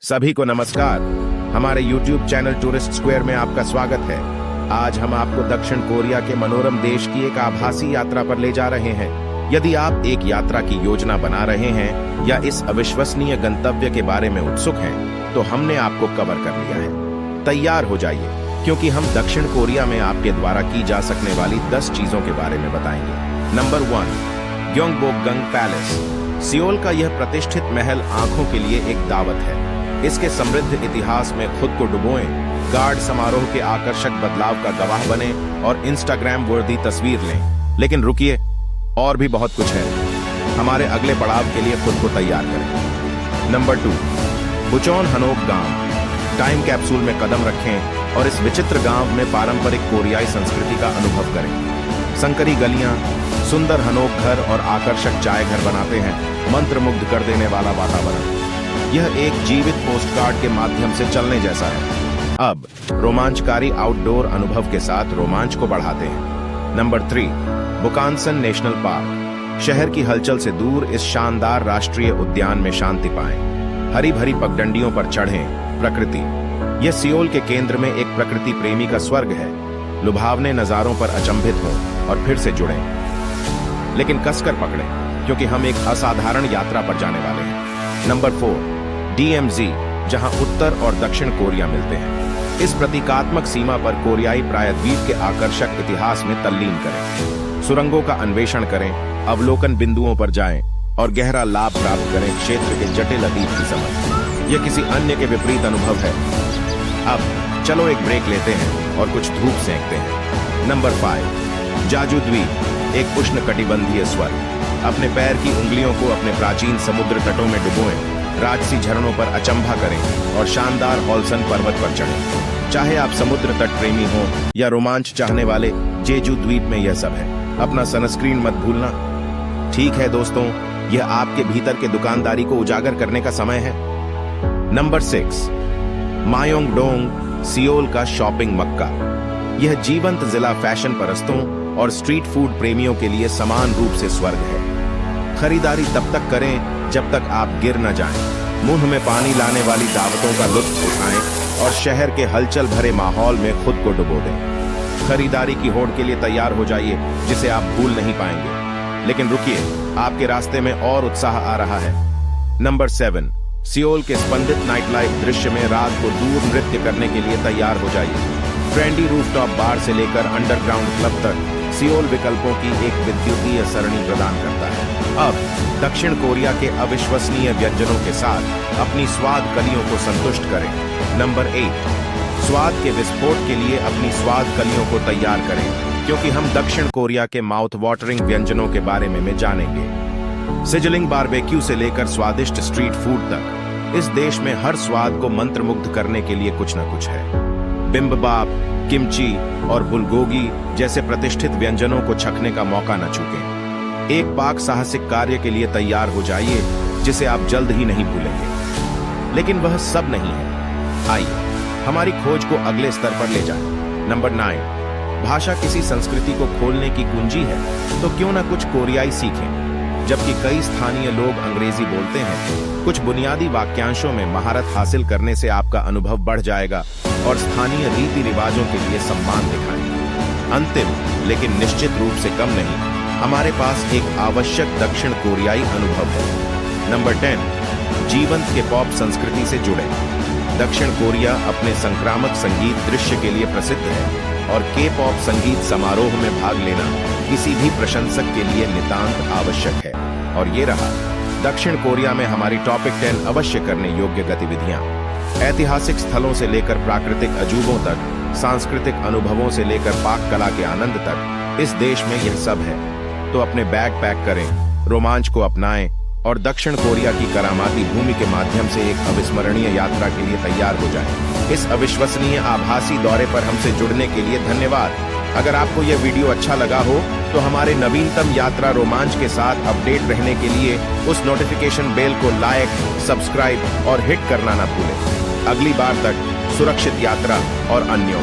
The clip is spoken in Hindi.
सभी को नमस्कार। हमारे YouTube चैनल टूरिस्ट स्क्वायर में आपका स्वागत है। आज हम आपको दक्षिण कोरिया के मनोरम देश की एक आभासी यात्रा पर ले जा रहे हैं। यदि आप एक यात्रा की योजना बना रहे हैं या इस अविश्वसनीय गंतव्य के बारे में उत्सुक हैं, तो हमने आपको कवर कर लिया है। तैयार हो जाइए, क्योंकि हम दक्षिण कोरिया में आपके द्वारा की जा सकने वाली 10 चीजों के बारे में बताएंगे। Number 1, गयोंगबोकगंग palace. सियोल का यह प्रतिष्ठित महल आंखों के लिए एक दावत है। इसके समृद्ध इतिहास में खुद को डुबोएं, गार्ड समारोह के आकर्षक बदलाव का गवाह बने और इंस्टाग्राम वर्दी तस्वीर लें। लेकिन रुकिए, और भी बहुत कुछ है। हमारे अगले पड़ाव के लिए खुद को तैयार करें। नंबर 2, बुचोन हनोक गांव। टाइम कैप्सूल में कदम रखें और इस विचित्र गांव में पारंपरिक कोरियाई संस्कृति का अनुभव करें। संकरी गलियां, सुंदर हनोक घर और आकर्षक चाय घर बनाते हैं मंत्रमुग्ध कर देने वाला वातावरण। यह एक जीवित पोस्टकार्ड के माध्यम से चलने जैसा है। अब रोमांचकारी आउटडोर अनुभव के साथ रोमांच को बढ़ाते हैं। Number 3, Bukhansan national park. शहर की हलचल से दूर इस शानदार राष्ट्रीय उद्यान में शांति पाएं। हरी भरी पगडंडियों पर चढ़ें। प्रकृति, यह सियोल के केंद्र में एक प्रकृति प्रेमी का स्वर्ग है। लुभावने नजारों पर अचंभित हों और फिर से जुड़ें, लेकिन कसकर पकड़ें, क्योंकि हम एक असाधारण यात्रा पर जाने वाले हैं। नंबर 4, DMZ, जहां उत्तर और दक्षिण कोरिया मिलते हैं। इस प्रतीकात्मक सीमा पर कोरियाई प्रायद्वीप के आकर्षक इतिहास में तल्लीन करें। सुरंगों का अन्वेषण करें, अवलोकन बिंदुओं पर जाएं और गहरा लाभ प्राप्त करें क्षेत्र के जटिल अतीत की समझ। यह किसी अन्य के विपरीत अनुभव है। अब चलो एक ब्रेक लेते हैं और कुछ धूप सेंकते हैं। नंबर 5, जाजू द्वीप, एक उष्णकटिबंधीय स्वर्ग। अपने पैर की उंगलियों को अपने प्राचीन समुद्र तटों में डुबोएं, राजसी झरनों पर अचंभा करें और शानदार हॉलसन पर्वत पर चढ़ें। चाहे आप समुद्र तट प्रेमी हो या रोमांच चाहने वाले, जेजू द्वीप में यह सब है। अपना सनस्क्रीन मत भूलना। ठीक है दोस्तों, यह आपके भीतर के दुकानदारी को उजागर करने का समय है। नंबर 6, मायोंगडोंग, सियोल का शॉपिंग मक्का। यह जीवंत जिला फैशन परस्तों और स्ट्रीट फूड प्रेमियों के लिए समान रूप से स्वर्ग है। खरीदारी तब तक करें जब तक आप गिर न जाएं, मुंह में पानी लाने वाली दावतों का लुत्फ उठाएं और शहर के हलचल भरे माहौल में खुद को डुबो दें। खरीदारी की होड़ के लिए तैयार हो जाइए, जिसे आप भूल नहीं पाएंगे। लेकिन रुकिए, आपके रास्ते में और उत्साह आ रहा है। नंबर 7, सियोल के स्पंदित नाइट लाइफ दृश्य में रात को दूर नृत्य करने के लिए तैयार हो जाइए। ट्रेंडी रूफटॉप बार से लेकर अंडरग्राउंड क्लब तक सियोल विकल्पों की एक विद्युतीय सरणी प्रदान करता है। अब दक्षिण कोरिया के अविश्वसनीय व्यंजनों के साथ अपनी स्वाद कलियों को संतुष्ट करें। नंबर 8, स्वाद के विस्फोट के लिए अपनी स्वाद कलियों को तैयार करें, क्योंकि हम दक्षिण कोरिया के माउथ वाटरिंग व्यंजनों के बारे में जानेंगे। सिजलिंग बारबेक्यू से लेकर स्वादिष्ट स्ट्रीट फूड तक, इस देश में हर स्वाद को मंत्रमुग्ध करने के लिए कुछ न कुछ है। बिम्बबाप, किमची और बुलगोगी जैसे प्रतिष्ठित व्यंजनों को चखने का मौका न चूकें। एक पाक साहसिक कार्य के लिए तैयार हो जाइए, जिसे आप जल्द ही नहीं भूलेंगे। लेकिन वह सब नहीं है। आइए हमारी खोज को अगले स्तर पर ले जाएं। नंबर 9, भाषा किसी संस्कृति को खोलने की कुंजी है, तो क्यों ना कुछ कोरियाई सीखें। जबकि कई स्थानीय लोग अंग्रेजी बोलते हैं, कुछ बुनियादी वाक्यांशों में महारत हासिल करने से आपका अनुभव बढ़ जाएगा और स्थानीय रीति रिवाजों के लिए सम्मान दिखाएं। अंतिम लेकिन निश्चित रूप से कम नहीं, हमारे पास एक आवश्यक दक्षिण कोरियाई अनुभव है। नंबर 10, जीवंत के पॉप संस्कृति से जुड़े। दक्षिण कोरिया अपने संक्रामक संगीत दृश्य के लिए प्रसिद्ध है और के-पॉप संगीत समारोह में भाग लेना किसी भी प्रशंसक के लिए नितांत आवश्यक है। और ये रहा दक्षिण कोरिया में हमारी टॉपिक 10 अवश्य करने योग्य गतिविधियां। ऐतिहासिक स्थलों से लेकर प्राकृतिक अजूबों तक, सांस्कृतिक अनुभवों से लेकर पाक कला के आनंद तक, इस देश में यह सब है। तो अपने बैग पैक करें, रोमांच को अपनाएं और दक्षिण कोरिया की करामाती भूमि के माध्यम से एक अविस्मरणीय यात्रा के लिए तैयार हो जाएं। इस अविश्वसनीय आभासी दौरे पर हमसे जुड़ने के लिए धन्यवाद। अगर आपको यह वीडियो अच्छा लगा हो तो हमारे नवीनतम यात्रा रोमांच के साथ अपडेट रहने के लिए उस नोटिफिकेशन बेल को लाइक, सब्सक्राइब और हिट करना ना भूलें। अगली बार तक सुरक्षित यात्रा और अन्यों।